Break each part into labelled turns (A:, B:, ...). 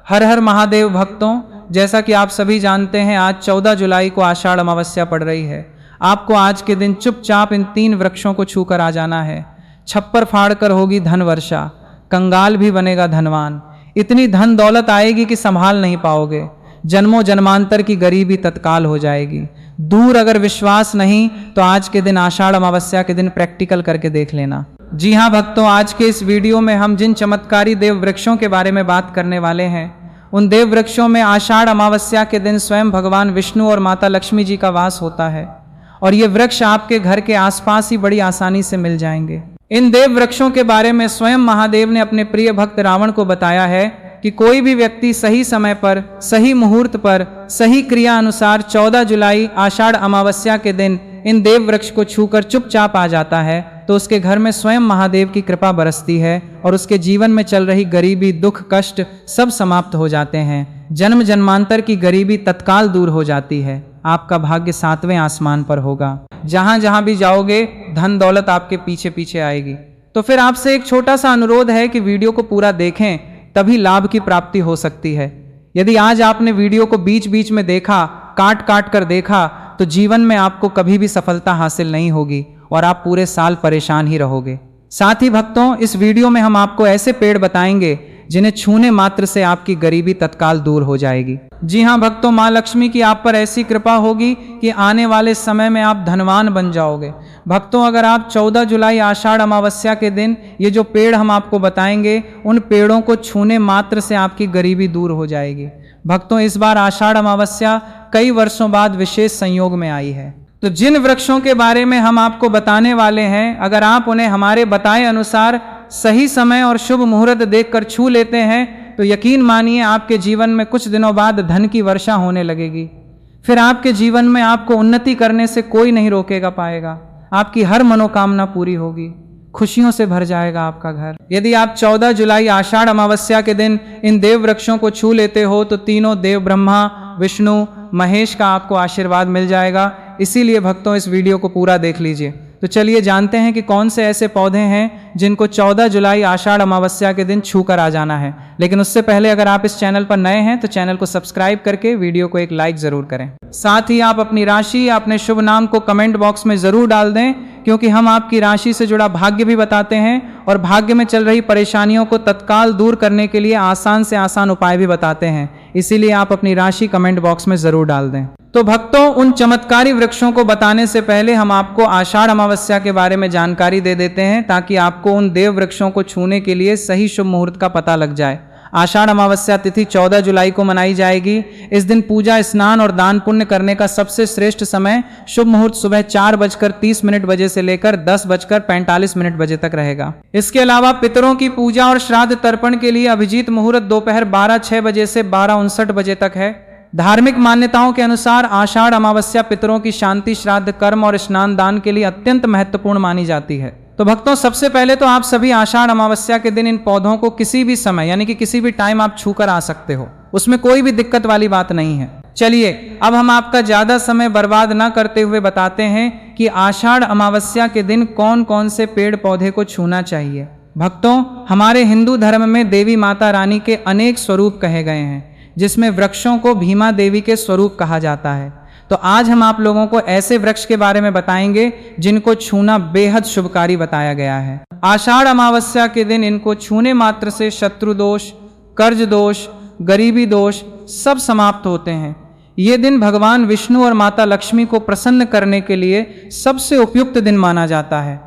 A: हर हर महादेव भक्तों, जैसा कि आप सभी जानते हैं आज 14 जुलाई को आषाढ़ अमावस्या पड़ रही है। आपको आज के दिन चुपचाप इन 3 वृक्षों को छूकर आ जाना है। छप्पर फाड़कर होगी धन वर्षा, कंगाल भी बनेगा धनवान। इतनी धन दौलत आएगी कि संभाल नहीं पाओगे। जन्मों जन्मांतर की गरीबी तत्काल हो जाएगी। दूर अगर विश्वास नहीं तो आज के दिन आषाढ़ अमावस्या के दिन प्रैक्टिकल करके देख लेना। जी हाँ भक्तों, आज के इस वीडियो में हम जिन चमत्कारी देव वृक्षों के बारे में बात करने वाले हैं, उन देव वृक्षों में आषाढ़ अमावस्या के दिन स्वयं भगवान विष्णु और माता लक्ष्मी जी का वास होता है और ये वृक्ष आपके घर के आसपास ही बड़ी आसानी से मिल जाएंगे। इन देव वृक्षों के बारे में स्वयं महादेव ने अपने प्रिय भक्त रावण को बताया है कि कोई भी व्यक्ति सही समय पर, सही मुहूर्त पर, सही क्रिया अनुसार 14 जुलाई आषाढ़ अमावस्या के दिन इन देव वृक्ष को छूकर चुपचाप आ जाता है तो उसके घर में स्वयं महादेव की कृपा बरसती है और उसके जीवन में चल रही गरीबी, दुख, कष्ट सब समाप्त हो जाते हैं। जन्म जन्मांतर की गरीबी तत्काल दूर हो जाती है। आपका भाग्य 7वें आसमान पर होगा। जहां जहां भी जाओगे धन दौलत आपके पीछे पीछे आएगी। तो फिर आपसे एक छोटा सा अनुरोध है कि वीडियो को पूरा देखें, तभी लाभ की प्राप्ति हो सकती है। यदि आज आपने वीडियो को बीच बीच में देखा, काट काट कर देखा, तो जीवन में आपको कभी भी सफलता हासिल नहीं होगी और आप पूरे साल परेशान ही रहोगे। साथ ही भक्तों, इस वीडियो में हम आपको ऐसे पेड़ बताएंगे जिन्हें छूने मात्र से आपकी गरीबी तत्काल दूर हो जाएगी। जी हाँ भक्तों, माँ लक्ष्मी की आप पर ऐसी कृपा होगी कि आने वाले समय में आप धनवान बन जाओगे। भक्तों, अगर आप 14 जुलाई आषाढ़ अमावस्या के दिन ये जो पेड़ हम आपको बताएंगे, उन पेड़ों को छूने मात्र से आपकी गरीबी दूर हो जाएगी। भक्तों, इस बार आषाढ़ अमावस्या कई वर्षों बाद विशेष संयोग में आई है। तो जिन वृक्षों के बारे में हम आपको बताने वाले हैं, अगर आप उन्हें हमारे बताए अनुसार सही समय और शुभ मुहूर्त देखकर छू लेते हैं तो यकीन मानिए आपके जीवन में कुछ दिनों बाद धन की वर्षा होने लगेगी। फिर आपके जीवन में आपको उन्नति करने से कोई नहीं रोकेगा पाएगा। आपकी हर मनोकामना पूरी होगी, खुशियों से भर जाएगा आपका घर। यदि आप 14 जुलाई आषाढ़ अमावस्या के दिन इन देव वृक्षों को छू लेते हो तो तीनों देव ब्रह्मा, विष्णु, महेश का आपको आशीर्वाद मिल जाएगा। इसीलिए भक्तों, इस वीडियो को पूरा देख लीजिए। तो चलिए जानते हैं कि कौन से ऐसे पौधे हैं जिनको 14 जुलाई आषाढ़ अमावस्या के दिन छू कर आ जाना है। लेकिन उससे पहले अगर आप इस चैनल पर नए हैं तो चैनल को सब्सक्राइब करके वीडियो को एक लाइक जरूर करें। साथ ही आप अपनी राशि या अपने शुभ नाम को कमेंट बॉक्स में जरूर डाल दें, क्योंकि हम आपकी राशि से जुड़ा भाग्य भी बताते हैं और भाग्य में चल रही परेशानियों को तत्काल दूर करने के लिए आसान से आसान उपाय भी बताते हैं। इसीलिए आप अपनी राशि कमेंट बॉक्स में जरूर डाल दें। तो भक्तों, उन चमत्कारी वृक्षों को बताने से पहले हम आपको आषाढ़ अमावस्या के बारे में जानकारी दे देते हैं, ताकि आपको उन देव वृक्षों को छूने के लिए सही शुभ मुहूर्त का पता लग जाए। आषाढ़ अमावस्या तिथि 14 जुलाई को मनाई जाएगी। इस दिन पूजा, स्नान और दान पुण्य करने का सबसे श्रेष्ठ समय शुभ मुहूर्त सुबह 4:30 बजे से लेकर 10:45 बजे तक रहेगा। इसके अलावा पितरों की पूजा और श्राद्ध तर्पण के लिए अभिजीत मुहूर्त दोपहर 12:06 बजे से 12:59 बजे तक है। धार्मिक मान्यताओं के अनुसार आषाढ़ अमावस्या पितरों की शांति, श्राद्ध, कर्म और स्नान दान के लिए अत्यंत महत्वपूर्ण मानी जाती है। तो भक्तों, सबसे पहले तो आप सभी आषाढ़ अमावस्या के दिन इन पौधों को किसी भी समय यानी कि किसी भी टाइम आप छू कर आ सकते हो, उसमें कोई भी दिक्कत वाली बात नहीं है। चलिए अब हम आपका ज्यादा समय बर्बाद न करते हुए बताते हैं कि आषाढ़ अमावस्या के दिन कौन कौन से पेड़ पौधे को छूना चाहिए। भक्तों, हमारे हिंदू धर्म में देवी माता रानी के अनेक स्वरूप कहे गए हैं, जिसमें वृक्षों को भीमा देवी के स्वरूप कहा जाता है। तो आज हम आप लोगों को ऐसे वृक्ष के बारे में बताएंगे जिनको छूना बेहद शुभकारी बताया गया है। आषाढ़ अमावस्या के दिन इनको छूने मात्र से शत्रु दोष, कर्ज दोष, गरीबी दोष सब समाप्त होते हैं। ये दिन भगवान विष्णु और माता लक्ष्मी को प्रसन्न करने के लिए सबसे उपयुक्त दिन माना जाता है।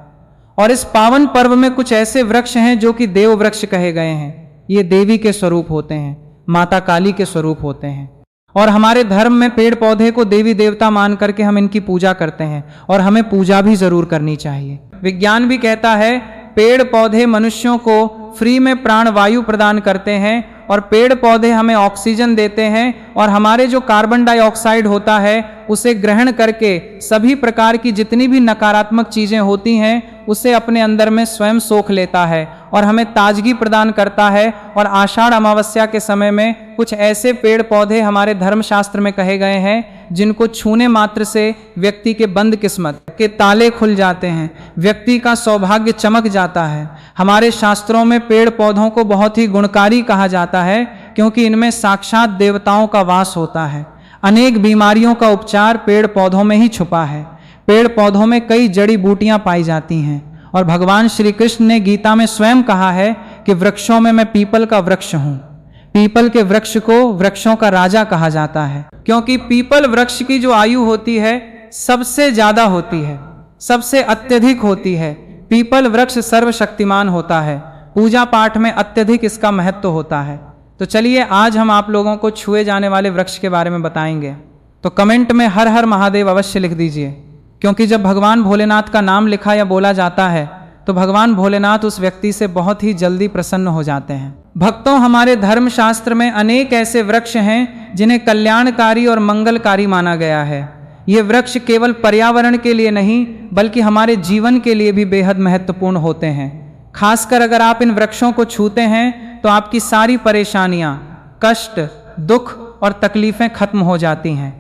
A: और इस पावन पर्व में कुछ ऐसे वृक्ष हैं जो कि देव वृक्ष कहे गए हैं। ये देवी के स्वरूप होते हैं, माता काली के स्वरूप होते हैं। और हमारे धर्म में पेड़ पौधे को देवी देवता मान करके हम इनकी पूजा करते हैं और हमें पूजा भी जरूर करनी चाहिए। विज्ञान भी कहता है पेड़ पौधे मनुष्यों को फ्री में प्राण वायु प्रदान करते हैं और पेड़ पौधे हमें ऑक्सीजन देते हैं और हमारे जो कार्बन डाइऑक्साइड होता है उसे ग्रहण करके सभी प्रकार की जितनी भी नकारात्मक चीजें होती हैं उसे अपने अंदर में स्वयं सोख लेता है और हमें ताजगी प्रदान करता है। और आषाढ़ अमावस्या के समय में कुछ ऐसे पेड़ पौधे हमारे धर्मशास्त्र में कहे गए हैं जिनको छूने मात्र से व्यक्ति के बंद किस्मत के ताले खुल जाते हैं, व्यक्ति का सौभाग्य चमक जाता है। हमारे शास्त्रों में पेड़ पौधों को बहुत ही गुणकारी कहा जाता है। क्योंकि इनमें साक्षात देवताओं का वास होता है। अनेक बीमारियों का उपचार पेड़ पौधों में ही छुपा है। पेड़ पौधों में कई जड़ी बूटियां पाई जाती हैं और भगवान श्री कृष्ण ने गीता में स्वयं कहा है कि वृक्षों में मैं पीपल का वृक्ष हूँ। पीपल के वृक्ष को वृक्षों का राजा कहा जाता है, क्योंकि पीपल वृक्ष की जो आयु होती है सबसे ज्यादा होती है, सबसे अत्यधिक होती है। पीपल वृक्ष सर्वशक्तिमान होता है। पूजा पाठ में अत्यधिक इसका महत्व होता है। तो चलिए आज हम आप लोगों को छुए जाने वाले वृक्ष के बारे में बताएंगे। तो कमेंट में हर हर महादेव अवश्य लिख दीजिए, क्योंकि जब भगवान भोलेनाथ का नाम लिखा या बोला जाता है तो भगवान भोलेनाथ उस व्यक्ति से बहुत ही जल्दी प्रसन्न हो जाते हैं। भक्तों, हमारे धर्मशास्त्र में अनेक ऐसे वृक्ष हैं जिन्हें कल्याणकारी और मंगलकारी माना गया है। ये वृक्ष केवल पर्यावरण के लिए नहीं बल्कि हमारे जीवन के लिए भी बेहद महत्वपूर्ण होते हैं। खासकर अगर आप इन वृक्षों को छूते हैं तो आपकी सारी परेशानियां, कष्ट, दुख और तकलीफें खत्म हो जाती हैं।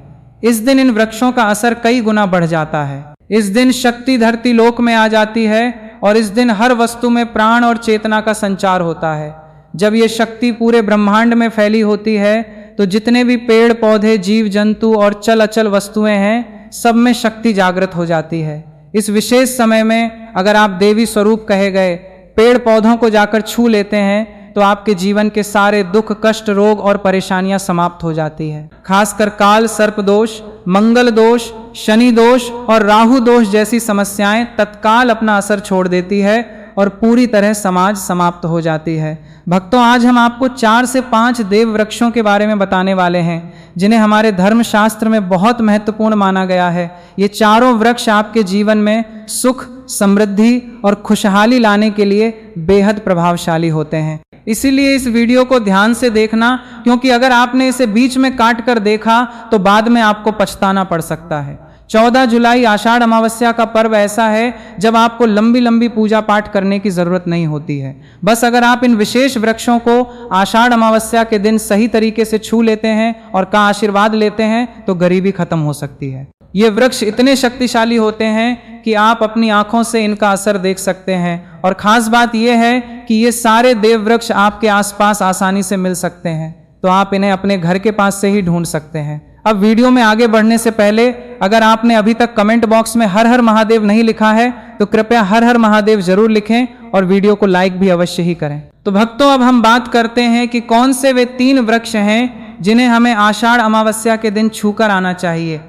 A: इस दिन इन वृक्षों का असर कई गुना बढ़ जाता है। इस दिन शक्ति धरती लोक में आ जाती है और इस दिन हर वस्तु में प्राण और चेतना का संचार होता है। जब ये शक्ति पूरे ब्रह्मांड में फैली होती है तो जितने भी पेड़ पौधे, जीव जंतु और चल अचल वस्तुएं हैं, सब में शक्ति जागृत हो जाती है। इस विशेष समय में अगर आप देवी स्वरूप कहे गए पेड़ पौधों को जाकर छू लेते हैं तो आपके जीवन के सारे दुख, कष्ट, रोग और परेशानियां समाप्त हो जाती है। खासकर काल सर्प दोष, मंगल दोष, शनि दोष और राहु दोष जैसी समस्याएं तत्काल अपना असर छोड़ देती है और पूरी तरह समाज समाप्त हो जाती है। भक्तों, आज हम आपको 4 से 5 देव वृक्षों के बारे में बताने वाले हैं जिन्हें हमारे धर्मशास्त्र में बहुत महत्वपूर्ण माना गया है। ये चारों वृक्ष आपके जीवन में सुख, समृद्धि और खुशहाली लाने के लिए बेहद प्रभावशाली होते हैं। इसीलिए इस वीडियो को ध्यान से देखना, क्योंकि अगर आपने इसे बीच में काट कर देखा तो बाद में आपको पछताना पड़ सकता है। 14 जुलाई आषाढ़ अमावस्या का पर्व ऐसा है जब आपको लंबी लंबी पूजा पाठ करने की जरूरत नहीं होती है। बस अगर आप इन विशेष वृक्षों को आषाढ़ अमावस्या के दिन सही तरीके से छू लेते हैं और का आशीर्वाद लेते हैं तो गरीबी खत्म हो सकती है। ये वृक्ष इतने शक्तिशाली होते हैं कि आप अपनी आंखों से इनका असर देख सकते हैं। और खास बात यह है कि ये सारे देव वृक्ष आपके आसपास आसानी से मिल सकते हैं, तो आप इन्हें अपने घर के पास से ही ढूंढ सकते हैं। अब वीडियो में आगे बढ़ने से पहले अगर आपने अभी तक कमेंट बॉक्स में हर हर महादेव नहीं लिखा है तो कृपया हर हर महादेव जरूर लिखें और वीडियो को लाइक भी अवश्य ही करें। तो भक्तों, अब हम बात करते हैं कि कौन से वे 3 वृक्ष हैं जिन्हें हमें आषाढ़ अमावस्या के दिन छूकर आना चाहिए।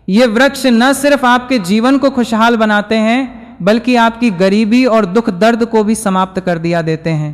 A: ये वृक्ष न सिर्फ आपके जीवन को खुशहाल बनाते हैं बल्कि आपकी गरीबी और दुख दर्द को भी समाप्त कर दिया देते हैं।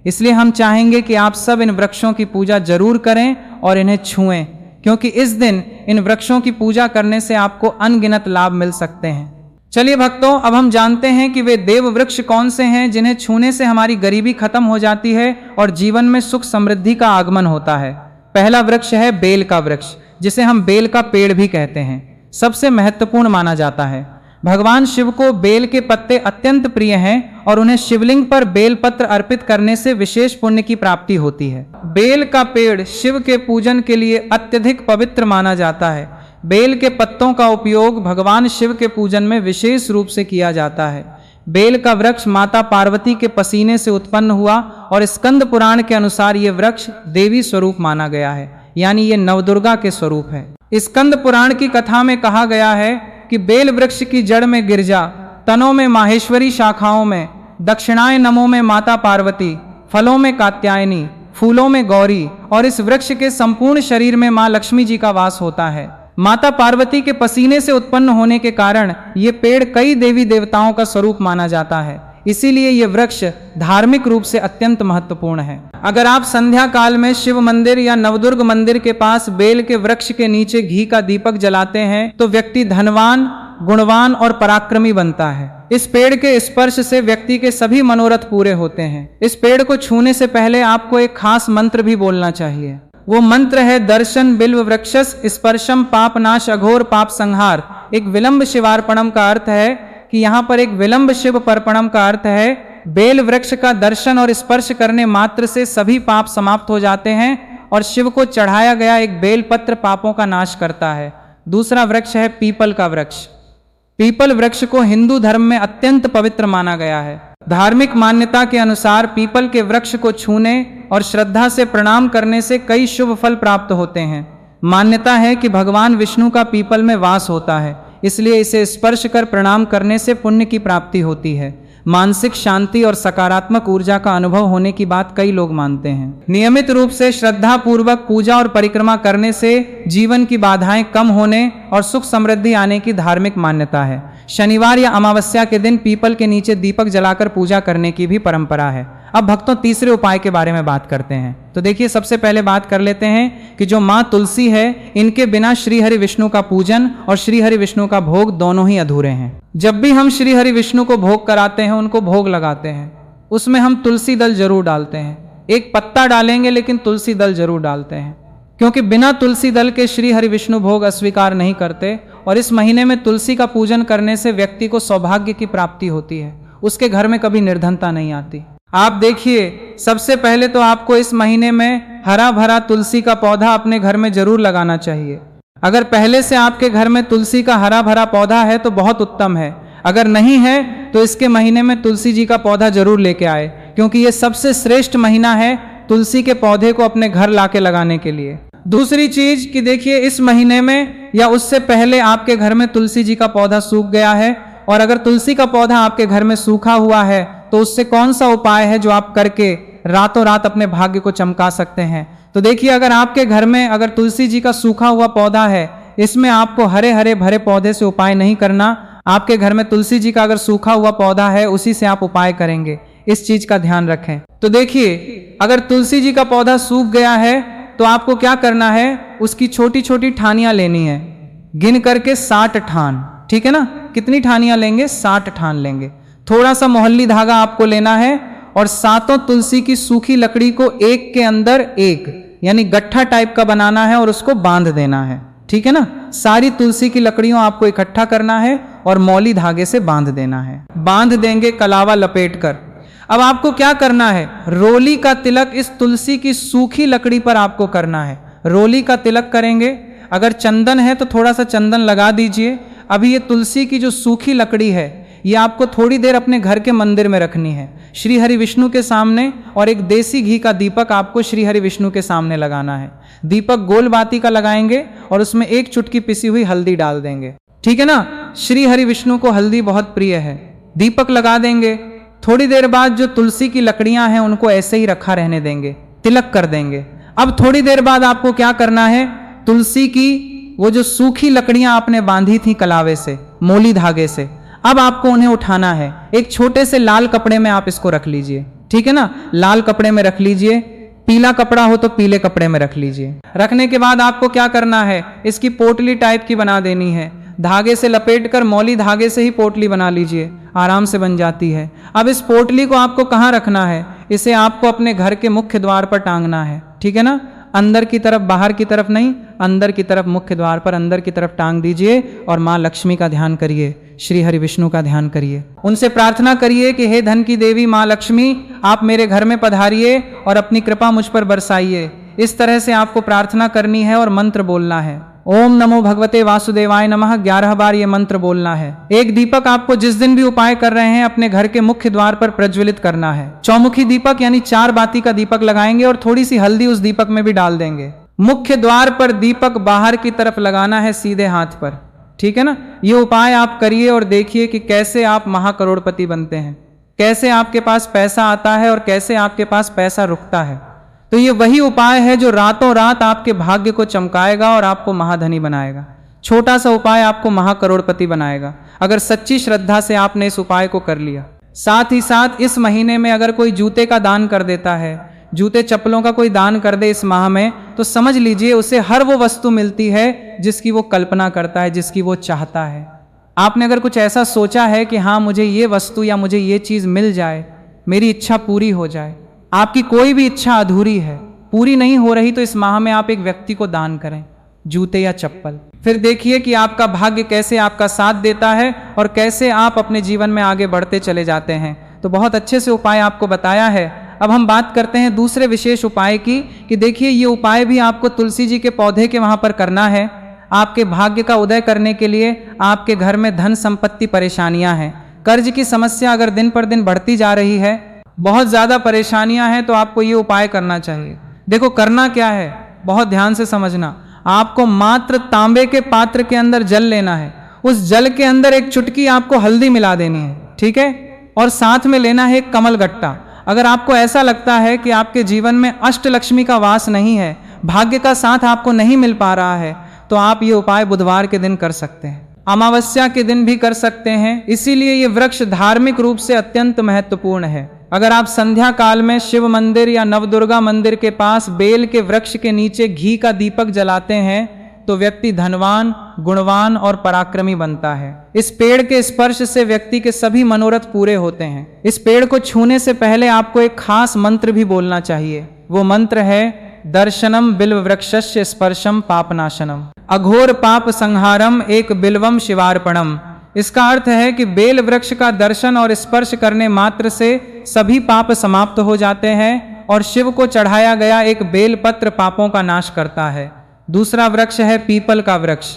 A: इसलिए हम चाहेंगे कि आप सब इन वृक्षों की पूजा जरूर करें और इन्हें छुएं, क्योंकि इस दिन इन वृक्षों की पूजा करने से आपको अनगिनत लाभ मिल सकते हैं। चलिए भक्तों, अब हम जानते हैं कि वे देव वृक्ष कौन से हैं जिन्हें छूने से हमारी गरीबी खत्म हो जाती है और जीवन में सुख समृद्धि का आगमन होता है। पहला वृक्ष है बेल का वृक्ष, जिसे हम बेल का पेड़ भी कहते हैं। सबसे महत्वपूर्ण माना जाता है। भगवान शिव को बेल के पत्ते अत्यंत प्रिय हैं और उन्हें शिवलिंग पर बेल पत्र अर्पित करने से विशेष पुण्य की प्राप्ति होती है। बेल का पेड़ शिव के पूजन के लिए अत्यधिक पवित्र माना जाता है। बेल के पत्तों का उपयोग भगवान शिव के पूजन में विशेष रूप से किया जाता है। बेल का वृक्ष माता पार्वती के पसीने से उत्पन्न हुआ और स्कंद पुराण के अनुसार ये वृक्ष देवी स्वरूप माना गया है, यानी ये नवदुर्गा के स्वरूप है। स्कंद पुराण की कथा में कहा गया है कि बेल वृक्ष की जड़ में गिरजा, तनों में माहेश्वरी, शाखाओं में दक्षिणाएं नमो में माता पार्वती, फलों में कात्यायनी, फूलों में गौरी और इस वृक्ष के संपूर्ण शरीर में मां लक्ष्मी जी का वास होता है। माता पार्वती के पसीने से उत्पन्न होने के कारण ये पेड़ कई देवी देवताओं का स्वरूप माना जाता है। इसीलिए ये वृक्ष धार्मिक रूप से अत्यंत महत्वपूर्ण है। अगर आप संध्या काल में शिव मंदिर या नवदुर्ग मंदिर के पास बेल के वृक्ष के नीचे घी का दीपक जलाते हैं तो व्यक्ति धनवान, गुणवान और पराक्रमी बनता है। इस पेड़ के स्पर्श से व्यक्ति के सभी मनोरथ पूरे होते हैं। इस पेड़ को छूने से पहले आपको एक खास मंत्र भी बोलना चाहिए। वो मंत्र है दर्शन बिल्व वृक्षस स्पर्शम पाप नाश अघोर पाप संहार। एक विलंब शिवार्पणम का अर्थ है कि यहाँ पर एक विलंब शिव पर्पणम का अर्थ है बेल वृक्ष का दर्शन और स्पर्श करने मात्र से सभी पाप समाप्त हो जाते हैं और शिव को चढ़ाया गया एक बेल पत्र पापों का नाश करता है। दूसरा वृक्ष है पीपल का वृक्ष। पीपल वृक्ष को हिंदू धर्म में अत्यंत पवित्र माना गया है। धार्मिक मान्यता के अनुसार पीपल के वृक्ष को छूने और श्रद्धा से प्रणाम करने से कई शुभ फल प्राप्त होते हैं। मान्यता है कि भगवान विष्णु का पीपल में वास होता है, इसलिए इसे स्पर्श कर प्रणाम करने से पुण्य की प्राप्ति होती है। मानसिक शांति और सकारात्मक ऊर्जा का अनुभव होने की बात कई लोग मानते हैं। नियमित रूप से श्रद्धा पूर्वक पूजा और परिक्रमा करने से जीवन की बाधाएं कम होने और सुख समृद्धि आने की धार्मिक मान्यता है। शनिवार या अमावस्या के दिन पीपल के नीचे दीपक जलाकर पूजा करने की भी परंपरा है। अब भक्तों, तीसरे उपाय के बारे में बात करते हैं। तो देखिए, सबसे पहले बात कर लेते हैं कि जो माँ तुलसी है, इनके बिना श्री हरि विष्णु का पूजन और श्री हरि विष्णु का भोग दोनों ही अधूरे हैं। जब भी हम श्री हरि विष्णु को भोग कराते हैं, उनको भोग लगाते हैं, उसमें हम तुलसी दल जरूर डालते हैं। एक पत्ता डालेंगे लेकिन तुलसी दल जरूर डालते हैं, क्योंकि बिना तुलसी दल के श्री हरि विष्णु भोग अस्वीकार नहीं करते। और इस महीने में तुलसी का पूजन करने से व्यक्ति को सौभाग्य की प्राप्ति होती है, उसके घर में कभी निर्धनता नहीं आती। आप देखिए, सबसे पहले तो आपको इस महीने में हरा भरा तुलसी का पौधा अपने घर में जरूर लगाना चाहिए। अगर पहले से आपके घर में तुलसी का हरा भरा पौधा है तो बहुत उत्तम है। अगर नहीं है तो इसके महीने में तुलसी जी का पौधा जरूर लेके आए, क्योंकि ये सबसे श्रेष्ठ महीना है तुलसी के पौधे को अपने घर लाके लगाने के लिए। दूसरी चीज कि देखिए, इस महीने में या उससे पहले आपके घर में तुलसी जी का पौधा सूख गया है, और अगर तुलसी का पौधा आपके घर में सूखा हुआ है तो उससे कौन सा उपाय है जो आप करके रातों रात अपने भाग्य को चमका सकते हैं। तो देखिए, अगर आपके घर में अगर तुलसी जी का सूखा हुआ पौधा है, इसमें आपको हरे हरे भरे पौधे से उपाय नहीं करना। आपके घर में तुलसी जी का अगर सूखा हुआ पौधा है, उसी से आप उपाय करेंगे, इस चीज का ध्यान रखें। तो देखिए, अगर तुलसी जी का पौधा सूख गया है तो आपको क्या करना है, उसकी छोटी छोटी ठानियां लेनी है, गिन करके 60 ठान, ठीक है ना। कितनी ठानियां लेंगे? 60 ठान लेंगे। थोड़ा सा मोहल्ली धागा आपको लेना है और सातों तुलसी की सूखी लकड़ी को एक के अंदर एक, यानी गट्ठा टाइप का बनाना है और उसको बांध देना है, ठीक है ना। सारी तुलसी की लकड़ियों आपको इकट्ठा करना है और मौली धागे से बांध देना है। बांध देंगे कलावा लपेट कर। अब आपको क्या करना है, रोली का तिलक इस तुलसी की सूखी लकड़ी पर आपको करना है। रोली का तिलक करेंगे। अगर चंदन है तो थोड़ा सा चंदन लगा दीजिए। अभी ये तुलसी की जो सूखी लकड़ी है, ये आपको थोड़ी देर अपने घर के मंदिर में रखनी है, श्री हरि विष्णु के सामने, और एक देसी घी का दीपक आपको श्री हरि विष्णु के सामने लगाना है। दीपक गोल बाती का लगाएंगे और उसमें एक चुटकी पिसी हुई हल्दी डाल देंगे, ठीक है ना। श्री हरि विष्णु को हल्दी बहुत प्रिय है। दीपक लगा देंगे। थोड़ी देर बाद जो तुलसी की लकड़ियां हैं उनको ऐसे ही रखा रहने देंगे, तिलक कर देंगे। अब थोड़ी देर बाद आपको क्या करना है, तुलसी की वो जो सूखी लकड़ियां आपने बांधी थी कलावे से, मोली धागे से, अब आपको उन्हें उठाना है। एक छोटे से लाल कपड़े में आप इसको रख लीजिए, ठीक है ना। लाल कपड़े में रख लीजिए, पीला कपड़ा हो तो पीले कपड़े में रख लीजिए। रखने के बाद आपको क्या करना है, इसकी पोटली टाइप की बना देनी है। धागे से लपेटकर मौली धागे से ही पोटली बना लीजिए, आराम से बन जाती है। अब इस पोटली को आपको कहाँ रखना है, इसे आपको अपने घर के मुख्य द्वार पर टांगना है, ठीक है ना। अंदर की तरफ, बाहर की तरफ नहीं, अंदर की तरफ, मुख्य द्वार पर अंदर की तरफ टांग दीजिए और माँ लक्ष्मी का ध्यान करिए, श्री हरि विष्णु का ध्यान करिए। उनसे प्रार्थना करिए कि हे धन की देवी माँ लक्ष्मी, आप मेरे घर में पधारिए और अपनी कृपा मुझ पर बरसाइए। इस तरह से आपको प्रार्थना करनी है और मंत्र बोलना है। ओम नमो भगवते वासुदेवाय नमः 11 बार ये मंत्र बोलना है। एक दीपक आपको जिस दिन भी उपाय कर रहे हैं अपने घर के मुख्य द्वार पर प्रज्वलित करना है। चौमुखी दीपक यानी 4 बाती का दीपक लगाएंगे और थोड़ी सी हल्दी उस दीपक में भी डाल देंगे। मुख्य द्वार पर दीपक बाहर की तरफ लगाना है, सीधे हाथ पर, ठीक है ना। ये उपाय आप करिए और देखिए कि कैसे आप महाकरोड़पति बनते हैं, कैसे आपके पास पैसा आता है और कैसे आपके पास पैसा रुकता है। तो ये वही उपाय है जो रातों रात आपके भाग्य को चमकाएगा और आपको महाधनी बनाएगा। छोटा सा उपाय आपको महाकरोड़पति बनाएगा, अगर सच्ची श्रद्धा से आपने इस उपाय को कर लिया। साथ ही साथ इस महीने में अगर कोई जूते का दान कर देता है, जूते चप्पलों का कोई दान कर दे इस माह में, तो समझ लीजिए उसे हर वो वस्तु मिलती है जिसकी वो कल्पना करता है, जिसकी वो चाहता है। आपने अगर कुछ ऐसा सोचा है कि हाँ मुझे ये वस्तु या मुझे ये चीज़ मिल जाए, मेरी इच्छा पूरी हो जाए, आपकी कोई भी इच्छा अधूरी है, पूरी नहीं हो रही, तो इस माह में आप एक व्यक्ति को दान करें जूते या चप्पल। फिर देखिए कि आपका भाग्य कैसे आपका साथ देता है और कैसे आप अपने जीवन में आगे बढ़ते चले जाते हैं। तो बहुत अच्छे से उपाय आपको बताया है। अब हम बात करते हैं दूसरे विशेष उपाय की, कि देखिए ये उपाय भी आपको तुलसी जी के पौधे के वहाँ पर करना है। आपके भाग्य का उदय करने के लिए आपके घर में धन संपत्ति परेशानियां हैं, कर्ज की समस्या अगर दिन पर दिन बढ़ती जा रही है, बहुत ज़्यादा परेशानियां हैं, तो आपको ये उपाय करना चाहिए। देखो करना क्या है, बहुत ध्यान से समझना। आपको मात्र तांबे के पात्र के अंदर जल लेना है, उस जल के अंदर एक चुटकी आपको हल्दी मिला देनी है, ठीक है, और साथ में लेना है एक कमल गट्टा। अगर आपको ऐसा लगता है कि आपके जीवन में अष्टलक्ष्मी का वास नहीं है, भाग्य का साथ आपको नहीं मिल पा रहा है, तो आप ये उपाय बुधवार के दिन कर सकते हैं, अमावस्या के दिन भी कर सकते हैं। इसीलिए ये वृक्ष धार्मिक रूप से अत्यंत महत्वपूर्ण है। अगर आप संध्या काल में शिव मंदिर या नवदुर्गा मंदिर के पास बेल के वृक्ष के नीचे घी का दीपक जलाते हैं तो व्यक्ति धनवान, गुणवान और पराक्रमी बनता है। इस पेड़ के स्पर्श से व्यक्ति के सभी मनोरथ पूरे होते हैं। इस पेड़ को छूने से पहले आपको एक खास मंत्र भी बोलना चाहिए। वो मंत्र है दर्शनम बिल्व वृक्षस्य स्पर्शम पापनाशनम अघोर पाप संहारम एक बिल्वम शिवार्पणम। इसका अर्थ है कि बेल वृक्ष का दर्शन और स्पर्श करने मात्र से सभी पाप समाप्त हो जाते हैं और शिव को चढ़ाया गया एक बेल पत्र पापों का नाश करता है। दूसरा वृक्ष है पीपल का वृक्ष।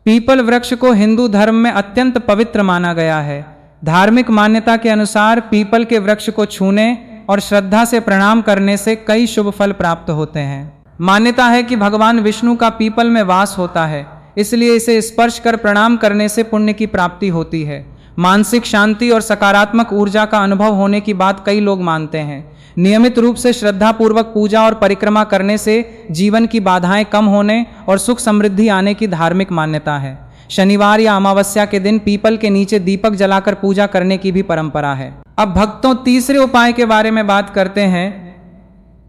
A: पीपल वृक्ष को हिंदू धर्म में अत्यंत पवित्र माना गया है। धार्मिक मान्यता के अनुसार पीपल के वृक्ष को छूने और श्रद्धा से प्रणाम करने से कई शुभ फल प्राप्त होते हैं। मान्यता है कि भगवान विष्णु का पीपल में वास होता है, इसलिए इसे स्पर्श कर प्रणाम करने से पुण्य की प्राप्ति होती है। मानसिक शांति और सकारात्मक ऊर्जा का अनुभव होने की बात कई लोग मानते हैं। नियमित रूप से श्रद्धापूर्वक पूजा और परिक्रमा करने से जीवन की बाधाएं कम होने और सुख समृद्धि आने की धार्मिक मान्यता है। शनिवार या अमावस्या के दिन पीपल के नीचे दीपक जलाकर पूजा करने की भी परंपरा है। अब भक्तों तीसरे उपाय के बारे में बात करते हैं।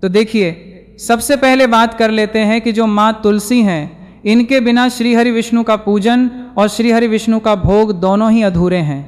A: तो देखिए, सबसे पहले बात कर लेते हैं कि जो माँ तुलसी हैं, इनके बिना श्री हरि विष्णु का पूजन और श्री हरि विष्णु का भोग दोनों ही अधूरे हैं।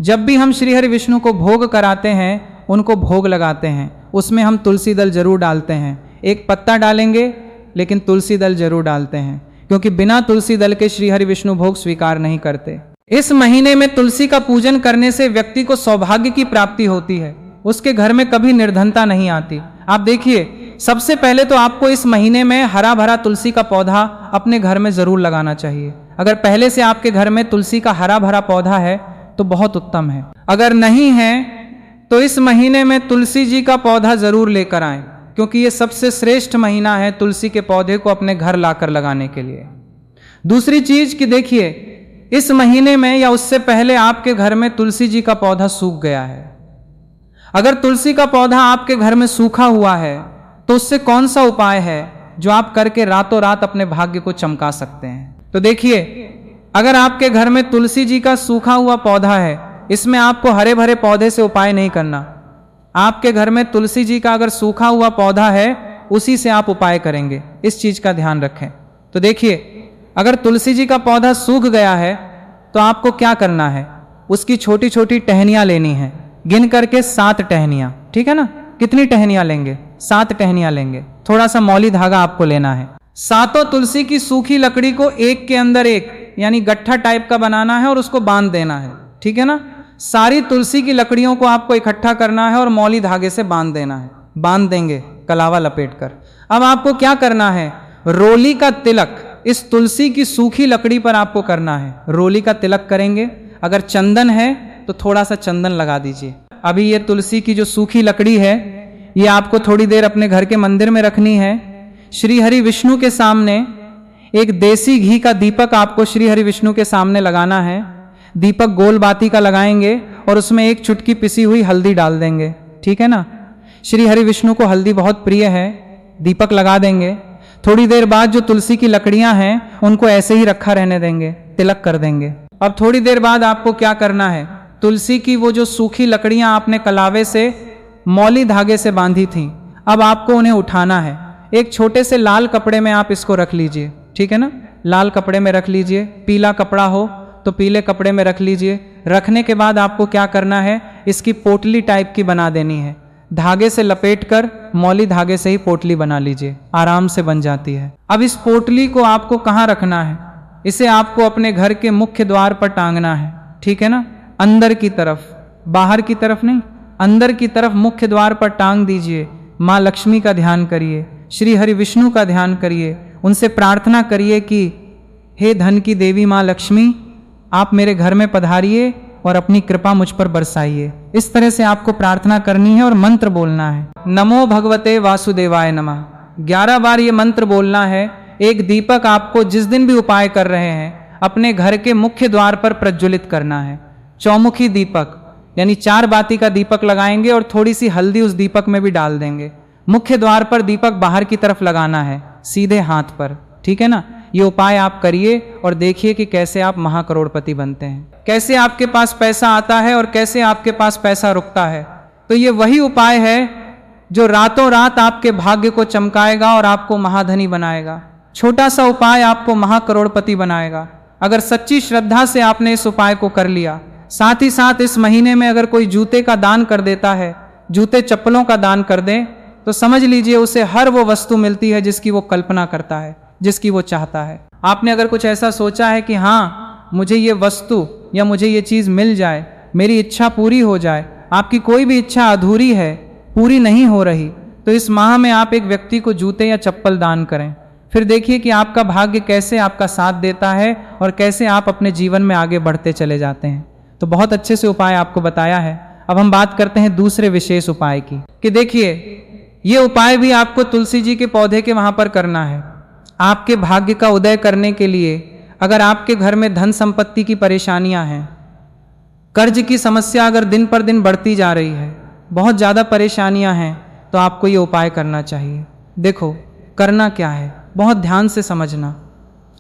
A: जब भी हम श्री हरि विष्णु को भोग कराते हैं, उनको भोग लगाते हैं, उसमें हम तुलसी दल जरूर डालते हैं। एक पत्ता डालेंगे लेकिन तुलसी दल जरूर डालते हैं, क्योंकि बिना तुलसी दल के श्री हरि विष्णु भोग स्वीकार नहीं करते। इस महीने में तुलसी का पूजन करने से व्यक्ति को सौभाग्य की प्राप्ति होती है, उसके घर में कभी निर्धनता नहीं आती। आप देखिए, सबसे पहले तो आपको इस महीने में हरा भरा तुलसी का पौधा अपने घर में जरूर लगाना चाहिए। अगर पहले से आपके घर में तुलसी का हरा भरा पौधा है तो बहुत उत्तम है। अगर नहीं है तो इस महीने में तुलसी जी का पौधा जरूर लेकर आएं, क्योंकि ये सबसे श्रेष्ठ महीना है तुलसी के पौधे को अपने घर लाकर लगाने के लिए। दूसरी चीज कि देखिए, इस महीने में या उससे पहले आपके घर में तुलसी जी का पौधा सूख गया है। अगर तुलसी का पौधा आपके घर में सूखा हुआ है तो उससे कौन सा उपाय है जो आप करके रातों रात अपने भाग्य को चमका सकते हैं। तो देखिए, अगर आपके घर में तुलसी जी का सूखा हुआ पौधा है, इसमें आपको हरे भरे पौधे से उपाय नहीं करना। आपके घर में तुलसी जी का अगर सूखा हुआ पौधा है, उसी से आप उपाय करेंगे। इस चीज का ध्यान रखें। तो देखिए, अगर तुलसी जी का पौधा सूख गया है तो आपको क्या करना है, उसकी छोटी छोटी टहनियां लेनी है, गिन करके 7 टहनियां, ठीक है ना। कितनी टहनियां लेंगे? 7 टहनियां लेंगे। थोड़ा सा मौली धागा आपको लेना है। सातों तुलसी की सूखी लकड़ी को एक के अंदर एक, यानी गट्ठा टाइप का बनाना है और उसको बांध देना है, ठीक है ना। सारी तुलसी की लकड़ियों को आपको इकट्ठा करना है और मौली धागे से बांध देना है। बांध देंगे कलावा लपेटकर। अब आपको क्या करना है, रोली का तिलक इस तुलसी की सूखी लकड़ी पर आपको करना है। रोली का तिलक करेंगे। अगर चंदन है तो थोड़ा सा चंदन लगा दीजिए। अभी ये तुलसी की जो सूखी लकड़ी है, ये आपको थोड़ी देर अपने घर के मंदिर में रखनी है। श्री हरि विष्णु के सामने एक देसी घी का दीपक आपको श्री हरि विष्णु के सामने लगाना है। दीपक गोल बाती का लगाएंगे और उसमें एक चुटकी पिसी हुई हल्दी डाल देंगे, ठीक है ना। श्री हरि विष्णु को हल्दी बहुत प्रिय है। दीपक लगा देंगे। थोड़ी देर बाद जो तुलसी की लकड़ियां हैं उनको ऐसे ही रखा रहने देंगे, तिलक कर देंगे। अब थोड़ी देर बाद आपको क्या करना है, तुलसी की वो जो सूखी लकड़ियां आपने कलावे से मौली धागे से बांधी थी, अब आपको उन्हें उठाना है। एक छोटे से लाल कपड़े में आप इसको रख लीजिए, ठीक है ना। लाल कपड़े में रख लीजिए, पीला कपड़ा हो तो पीले कपड़े में रख लीजिए। रखने के बाद आपको क्या करना है, इसकी पोटली टाइप की बना देनी है। धागे से लपेटकर मौली धागे से ही पोटली बना लीजिए, आराम से बन जाती है। अब इस पोटली को आपको कहाँ रखना है, इसे आपको अपने घर के मुख्य द्वार पर टांगना है, ठीक है ना। अंदर की तरफ, बाहर की तरफ नहीं, अंदर की तरफ मुख्य द्वार पर टांग दीजिए। माँ लक्ष्मी का ध्यान करिए, श्री हरि विष्णु का ध्यान करिए, उनसे प्रार्थना करिए कि हे धन की देवी माँ लक्ष्मी, आप मेरे घर में पधारिए और अपनी कृपा मुझ पर बरसाइए। इस तरह से आपको प्रार्थना करनी है और मंत्र बोलना है। नमो भगवते वासुदेवाय नमः। 11 बार ये मंत्र बोलना है। एक दीपक आपको जिस दिन भी उपाय कर रहे हैं अपने घर के मुख्य द्वार पर प्रज्वलित करना है। चौमुखी दीपक यानी 4 बाती का दीपक लगाएंगे और थोड़ी सी हल्दी उस दीपक में भी डाल देंगे। मुख्य द्वार पर दीपक बाहर की तरफ लगाना है, सीधे हाथ पर, ठीक है ना। ये उपाय आप करिए और देखिए कि कैसे आप महाकरोड़पति बनते हैं, कैसे आपके पास पैसा आता है और कैसे आपके पास पैसा रुकता है। तो ये वही उपाय है जो रातों रात आपके भाग्य को चमकाएगा और आपको महाधनी बनाएगा। छोटा सा उपाय आपको महाकरोड़पति बनाएगा। अगर सच्ची श्रद्धा से आपने इस उपाय को कर लिया, साथ ही साथ इस महीने में अगर कोई जूते का दान कर देता है, जूते चप्पलों का दान कर दे, तो समझ लीजिए उसे हर वो वस्तु मिलती है जिसकी वो कल्पना करता है, जिसकी वो चाहता है। आपने अगर कुछ ऐसा सोचा है कि हाँ मुझे ये वस्तु या मुझे ये चीज़ मिल जाए, मेरी इच्छा पूरी हो जाए, आपकी कोई भी इच्छा अधूरी है, पूरी नहीं हो रही, तो इस माह में आप एक व्यक्ति को जूते या चप्पल दान करें। फिर देखिए कि आपका भाग्य कैसे आपका साथ देता है और कैसे आप अपने जीवन में आगे बढ़ते चले जाते हैं। तो बहुत अच्छे से उपाय आपको बताया है। अब हम बात करते हैं दूसरे विशेष उपाय की, कि देखिए ये उपाय भी आपको तुलसी जी के पौधे के वहाँ पर करना है। आपके भाग्य का उदय करने के लिए अगर आपके घर में धन संपत्ति की परेशानियाँ हैं, कर्ज की समस्या अगर दिन पर दिन बढ़ती जा रही है, बहुत ज़्यादा परेशानियाँ हैं, तो आपको ये उपाय करना चाहिए। देखो करना क्या है, बहुत ध्यान से समझना।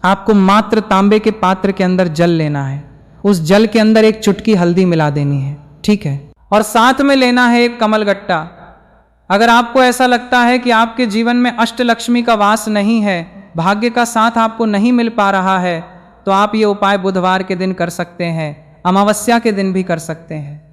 A: आपको मात्र तांबे के पात्र के अंदर जल लेना है, उस जल के अंदर एक चुटकी हल्दी मिला देनी है, ठीक है, और साथ में लेना है एक कमलगट्टा। अगर आपको ऐसा लगता है कि आपके जीवन में अष्टलक्ष्मी का वास नहीं है, भाग्य का साथ आपको नहीं मिल पा रहा है, तो आप ये उपाय बुधवार के दिन कर सकते हैं, अमावस्या के दिन भी कर सकते हैं।